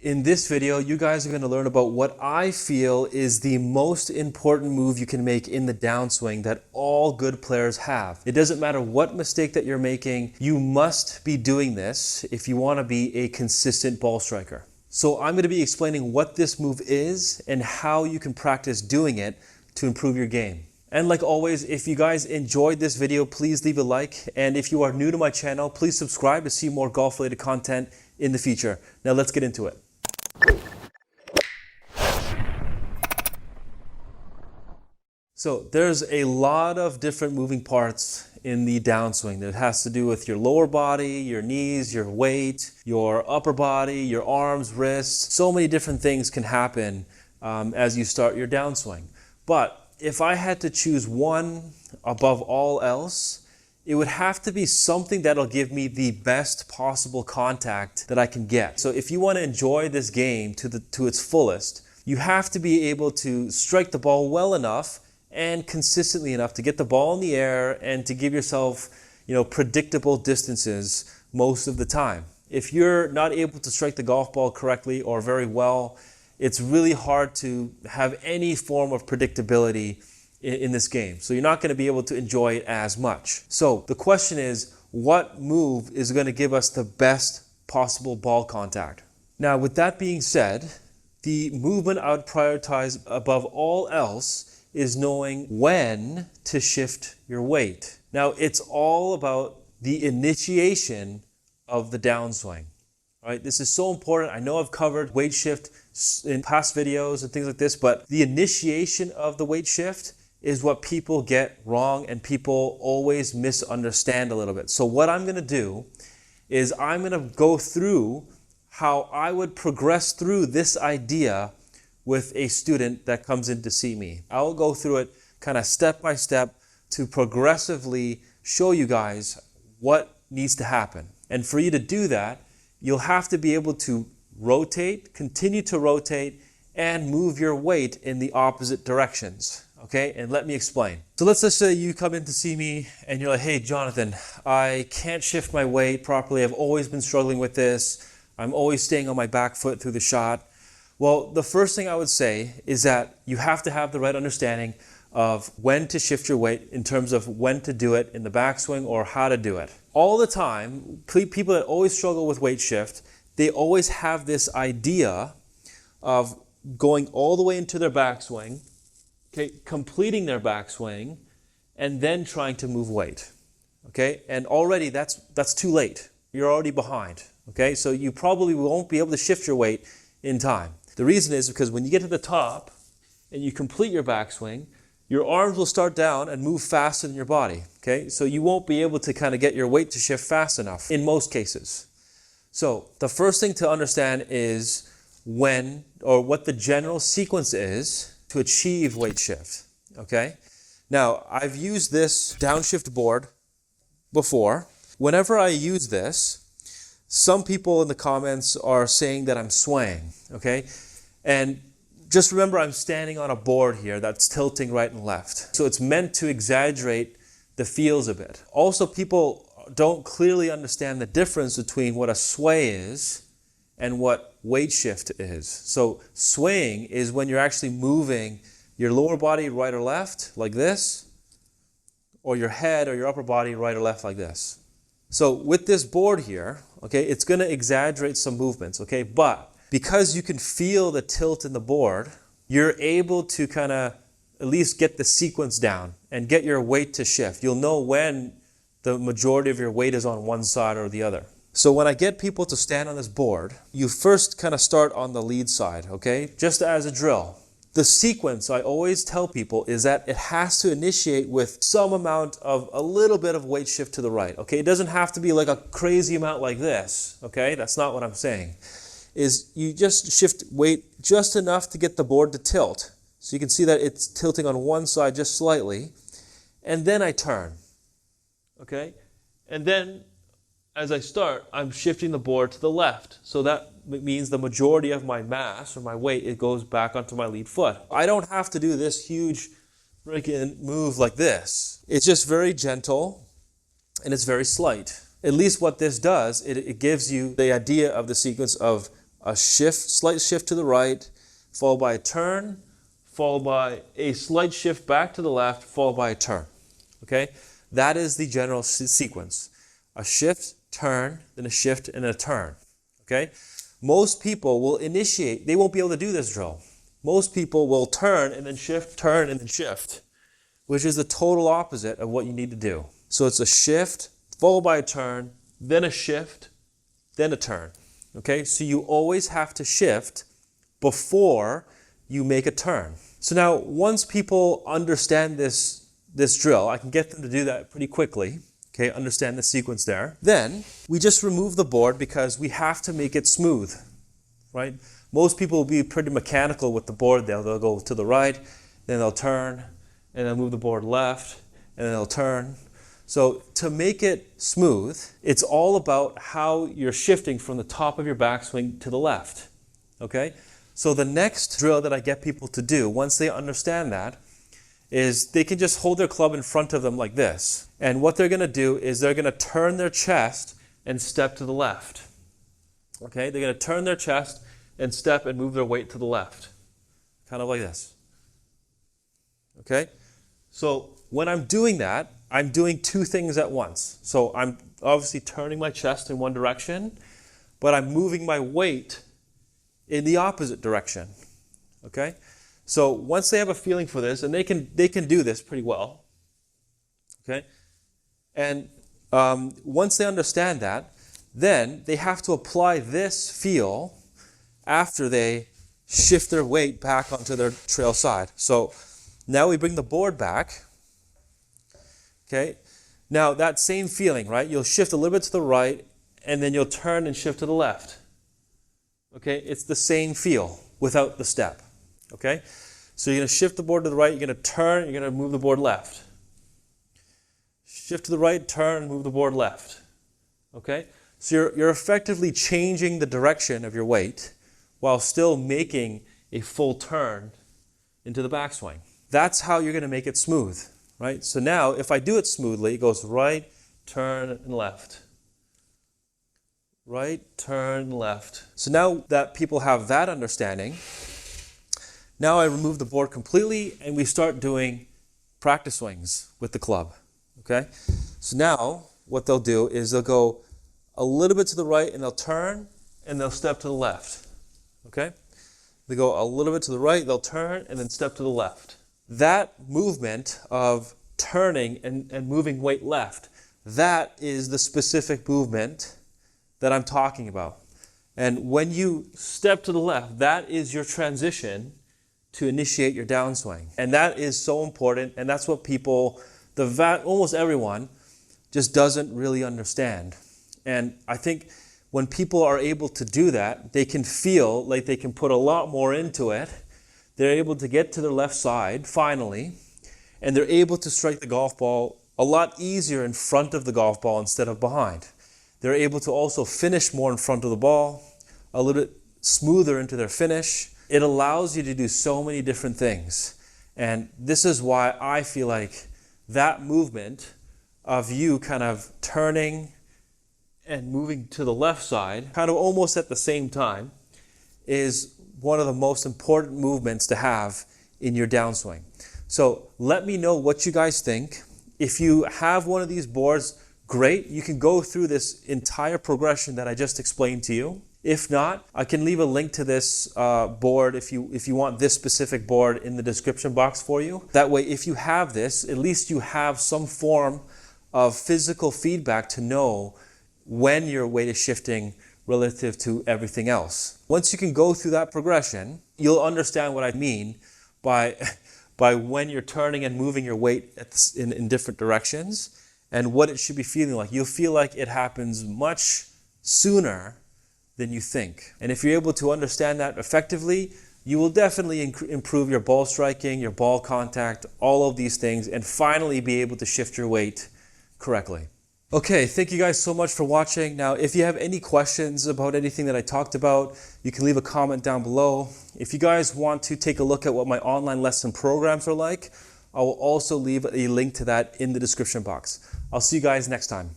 In this video, you guys are going to learn about what I feel is the most important move you can make in the downswing that all good players have. It doesn't matter what mistake that you're making, you must be doing this if you want to be a consistent ball striker. So I'm going to be explaining what this move is and how you can practice doing it to improve your game. And like always, if you guys enjoyed this video, please leave a like. And if you are new to my channel, please subscribe to see more golf-related content in the future. Now let's get into it. So there's a lot of different moving parts in the downswing that has to do with your lower body, your knees, your weight, your upper body, your arms, wrists. So many different things can happen as you start your downswing. But if I had to choose one above all else, it would have to be something that'll give me the best possible contact that I can get. So if you want to enjoy this game to its fullest, you have to be able to strike the ball well enough and consistently enough to get the ball in the air and to give yourself, predictable distances most of the time. If you're not able to strike the golf ball correctly or very well, it's really hard to have any form of predictability in this game. So you're not going to be able to enjoy it as much. So the question is, what move is going to give us the best possible ball contact? Now, with that being said, the movement I would prioritize above all else is knowing when to shift your weight. Now, it's all about the initiation of the downswing. Right? This is so important. I know I've covered weight shift in past videos and things like this, but the initiation of the weight shift is what people get wrong and people always misunderstand a little bit. So what I'm going to do is I'm going to go through how I would progress through this idea with a student that comes in to see me. I will go through it kind of step by step to progressively show you guys what needs to happen. And for you to do that, you'll have to be able to rotate, continue to rotate, and move your weight in the opposite directions. Okay, and let me explain. So let's just say you come in to see me and you're like, hey, Jonathan, I can't shift my weight properly. I've always been struggling with this. I'm always staying on my back foot through the shot. Well, the first thing I would say is that you have to have the right understanding of when to shift your weight in terms of when to do it in the backswing or how to do it. All the time, people that always struggle with weight shift, they always have this idea of going all the way into their backswing, okay, completing their backswing, and then trying to move weight. Okay, and already that's too late. You're already behind. Okay, so you probably won't be able to shift your weight in time. The reason is because when you get to the top and you complete your backswing, your arms will start down and move faster than your body. Okay, so you won't be able to kind of get your weight to shift fast enough in most cases. So the first thing to understand is when or what the general sequence is to achieve weight shift. Okay, now I've used this downshift board before. Whenever I use this, some people in the comments are saying that I'm swaying, okay? And just remember, I'm standing on a board here that's tilting right and left. So it's meant to exaggerate the feels a bit. Also, people don't clearly understand the difference between what a sway is and what weight shift is. So swaying is when you're actually moving your lower body right or left, like this, or your head or your upper body right or left, like this. So with this board here, okay, it's going to exaggerate some movements, okay? But because you can feel the tilt in the board, you're able to kind of at least get the sequence down and get your weight to shift. You'll know when the majority of your weight is on one side or the other. So when I get people to stand on this board, you first kind of start on the lead side, okay? Just as a drill. The sequence I always tell people is that it has to initiate with some amount of a little bit of weight shift to the right, okay? It doesn't have to be like a crazy amount like this, okay? That's not what I'm saying. Is you just shift weight just enough to get the board to tilt. So you can see that it's tilting on one side just slightly. And then I turn, okay? And then as I start, I'm shifting the board to the left. So that means the majority of my mass or my weight, it goes back onto my lead foot. I don't have to do this huge freaking move like this. It's just very gentle and it's very slight. At least what this does, it gives you the idea of the sequence of a shift, slight shift to the right, followed by a turn, followed by a slight shift back to the left, followed by a turn. Okay? That is the general sequence. A shift, turn, then a shift, and a turn. Okay? Most people will initiate, they won't be able to do this drill. Most people will turn and then shift, turn and then shift, which is the total opposite of what you need to do. So it's a shift, followed by a turn, then a shift, then a turn. Okay? So you always have to shift before you make a turn. So now, once people understand this drill, I can get them to do that pretty quickly. Okay, understand the sequence there. Then we just remove the board because we have to make it smooth, right? Most people will be pretty mechanical with the board. They'll go to the right, then they'll turn, and they'll move the board left, and then they'll turn. So to make it smooth, it's all about how you're shifting from the top of your backswing to the left, okay? So the next drill that I get people to do, once they understand that, is they can just hold their club in front of them like this. And what they're going to do is they're going to turn their chest and step to the left. Okay, they're going to turn their chest and step and move their weight to the left. Kind of like this. Okay, so when I'm doing that, I'm doing two things at once. So I'm obviously turning my chest in one direction, but I'm moving my weight in the opposite direction. Okay? So once they have a feeling for this, and they can do this pretty well, okay? And once they understand that, then they have to apply this feel after they shift their weight back onto their trail side. So now we bring the board back, okay? Now that same feeling, right? You'll shift a little bit to the right, and then you'll turn and shift to the left. Okay? It's the same feel without the step. Okay, so you're going to shift the board to the right, you're going to turn, you're going to move the board left. Shift to the right, turn, move the board left. Okay, so you're effectively changing the direction of your weight while still making a full turn into the backswing. That's how you're going to make it smooth, right? So now, if I do it smoothly, it goes right, turn, and left. Right, turn, left. So now that people have that understanding, now I remove the board completely and we start doing practice swings with the club, okay? So now what they'll do is they'll go a little bit to the right and they'll turn and they'll step to the left, okay? They go a little bit to the right, they'll turn and then step to the left. That movement of turning and moving weight left, that is the specific movement that I'm talking about. And when you step to the left, that is your transition to initiate your downswing. And that is so important, and that's what people, almost everyone, just doesn't really understand. And I think when people are able to do that, they can feel like they can put a lot more into it. They're able to get to their left side, finally, and they're able to strike the golf ball a lot easier in front of the golf ball instead of behind. They're able to also finish more in front of the ball, a little bit smoother into their finish. It allows you to do so many different things. And this is why I feel like that movement of you kind of turning and moving to the left side, kind of almost at the same time, is one of the most important movements to have in your downswing. So let me know what you guys think. If you have one of these boards, great. You can go through this entire progression that I just explained to you. If not, I can leave a link to this board if you want this specific board in the description box for you. That way, if you have this, at least you have some form of physical feedback to know when your weight is shifting relative to everything else. Once you can go through that progression, you'll understand what I mean by when you're turning and moving your weight in different directions and what it should be feeling like. You'll feel like it happens much sooner than you think. And if you're able to understand that effectively, you will definitely improve your ball striking, your ball contact, all of these things, and finally be able to shift your weight correctly. Okay, thank you guys so much for watching. Now, if you have any questions about anything that I talked about, you can leave a comment down below. If you guys want to take a look at what my online lesson programs are like, I will also leave a link to that in the description box. I'll see you guys next time.